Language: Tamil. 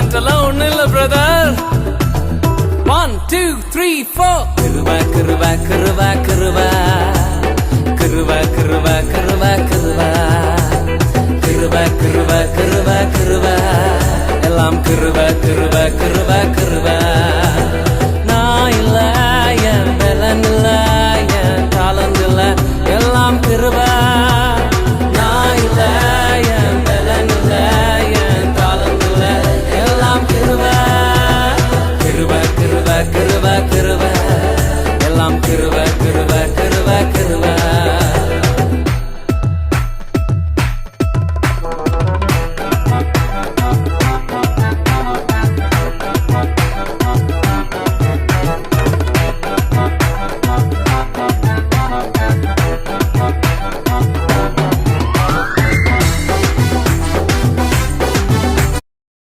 டேலண்ட் எல்லாம் ஒண்ணு இல்ல பிரதர். 1 2 3 4 கிருவா கிருவா கிருவா கிருவா கிருவா கிருவா கிருவா கிருவா கிருவா கிருவா கிருவா கிருவா எல்லாம் கிருவா கிருவா கிருவா கிருவா